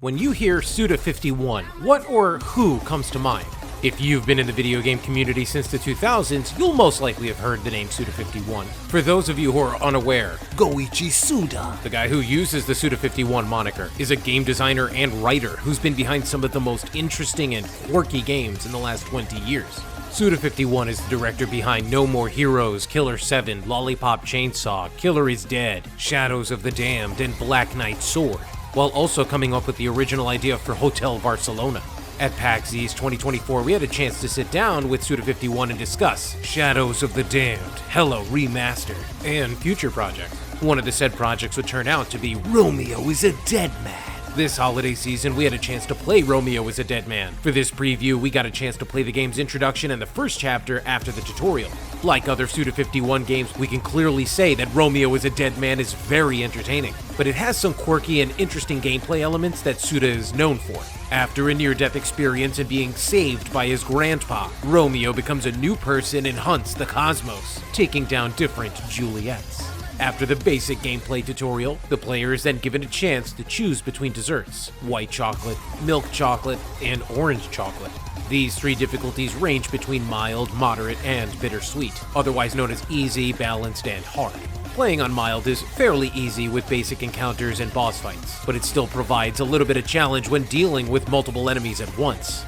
When you hear SUDA51, what or who comes to mind? If you've been in the video game community since the 2000s, you'll most likely have heard the name SUDA51. For those of you who are unaware, Goichi Suda, the guy who uses the SUDA51 moniker, is a game designer and writer who's been behind some of the most interesting and quirky games in the last 20 years. SUDA51 is the director behind No More Heroes, Killer 7, Lollipop Chainsaw, Killer is Dead, Shadows of the Damned, and Black Knight Sword, while also coming up with the original idea for Hotel Barcelona. At PAX East 2024, we had a chance to sit down with SUDA51 and discuss Shadows of the Damned, Hello Remastered, and future projects. One of the said projects would turn out to be Romeo is a Dead Man. This holiday season, we had a chance to play Romeo is a Dead Man. For this preview, we got a chance to play the game's introduction and the first chapter after the tutorial. Like other SUDA51 games, we can clearly say that Romeo is a Dead Man is very entertaining, but it has some quirky and interesting gameplay elements that Suda is known for. After a near-death experience and being saved by his grandpa, Romeo becomes a new person and hunts the cosmos, taking down different Juliets. After the basic gameplay tutorial, the player is then given a chance to choose between desserts: white chocolate, milk chocolate, and orange chocolate. These three difficulties range between mild, moderate, and bittersweet, otherwise known as easy, balanced, and hard. Playing on mild is fairly easy with basic encounters and boss fights, but it still provides a little bit of challenge when dealing with multiple enemies at once.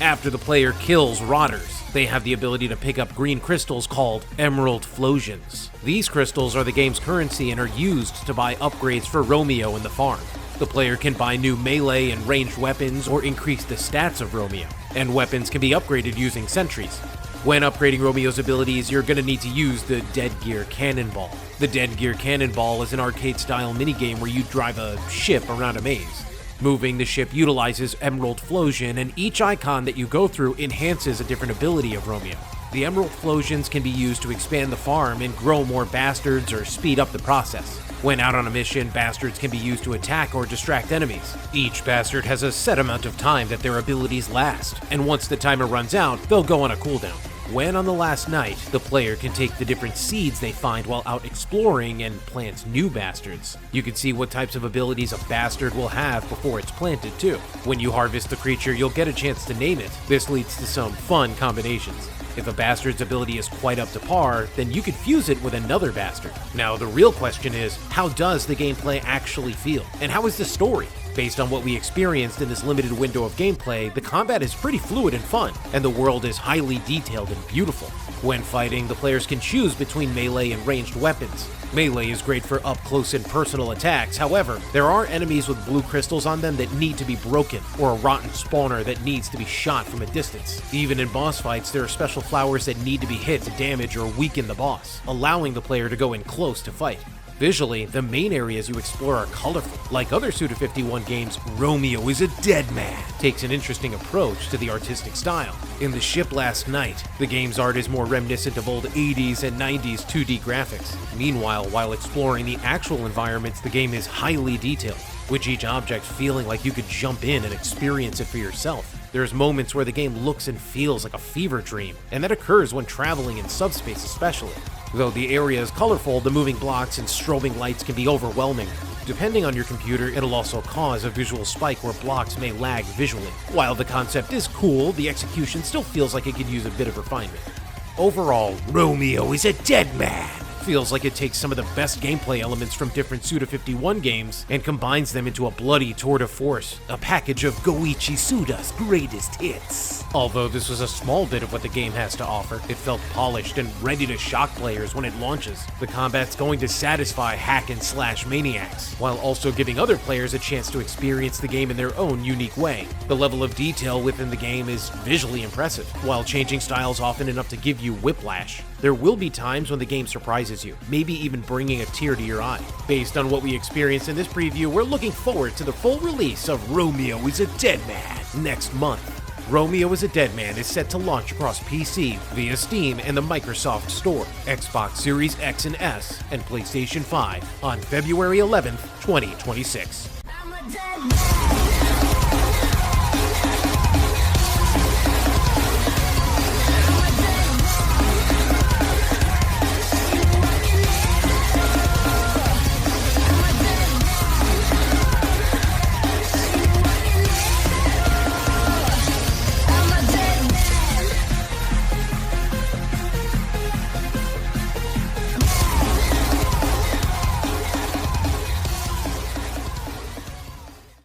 After the player kills rotters, they have the ability to pick up green crystals called Emerald Flosions. These crystals are the game's currency and are used to buy upgrades for Romeo in the farm. The player can buy new melee and ranged weapons or increase the stats of Romeo, and weapons can be upgraded using sentries. When upgrading Romeo's abilities, you're going to need to use the Dead Gear Cannonball. The Dead Gear Cannonball is an arcade-style minigame where you drive a ship around a maze. Moving the ship utilizes Emerald Flosion, and each icon that you go through enhances a different ability of Romeo. The Emerald Flosions can be used to expand the farm and grow more bastards or speed up the process. When out on a mission, bastards can be used to attack or distract enemies. Each bastard has a set amount of time that their abilities last, and once the timer runs out, they'll go on a cooldown. When on the last night, the player can take the different seeds they find while out exploring and plant new bastards. You can see what types of abilities a bastard will have before it's planted too. When you harvest the creature, you'll get a chance to name it. This leads to some fun combinations. If a bastard's ability is quite up to par, then you could fuse it with another bastard. Now, the real question is, how does the gameplay actually feel? And how is the story? Based on what we experienced in this limited window of gameplay, the combat is pretty fluid and fun, and the world is highly detailed and beautiful. When fighting, the players can choose between melee and ranged weapons. Melee is great for up-close and personal attacks, however, there are enemies with blue crystals on them that need to be broken, or a rotten spawner that needs to be shot from a distance. Even in boss fights, there are special flowers that need to be hit to damage or weaken the boss, allowing the player to go in close to fight. Visually, the main areas you explore are colorful. Like other SUDA51 games, Romeo is a Dead Man takes an interesting approach to the artistic style. In the ship Last Night, the game's art is more reminiscent of old 80s and 90s 2D graphics. Meanwhile, while exploring the actual environments, the game is highly detailed, with each object feeling like you could jump in and experience it for yourself. There's moments where the game looks and feels like a fever dream, and that occurs when traveling in subspace especially. Though the area is colorful, the moving blocks and strobing lights can be overwhelming. Depending on your computer, it'll also cause a visual spike where blocks may lag visually. While the concept is cool, the execution still feels like it could use a bit of refinement. Overall, Romeo is a Dead Man feels like it takes some of the best gameplay elements from different SUDA51 games and combines them into a bloody tour de force, a package of Goichi Suda's greatest hits. Although this was a small bit of what the game has to offer, it felt polished and ready to shock players when it launches. The combat's going to satisfy hack-and-slash maniacs, while also giving other players a chance to experience the game in their own unique way. The level of detail within the game is visually impressive, while changing styles often enough to give you whiplash. There will be times when the game surprises you, maybe even bringing a tear to your eye. Based on what we experienced in this preview, we're looking forward to the full release of Romeo is a Dead Man next month. Romeo is a Dead Man is set to launch across PC via Steam and the Microsoft Store, Xbox Series X and S, and PlayStation 5 on February 11th, 2026.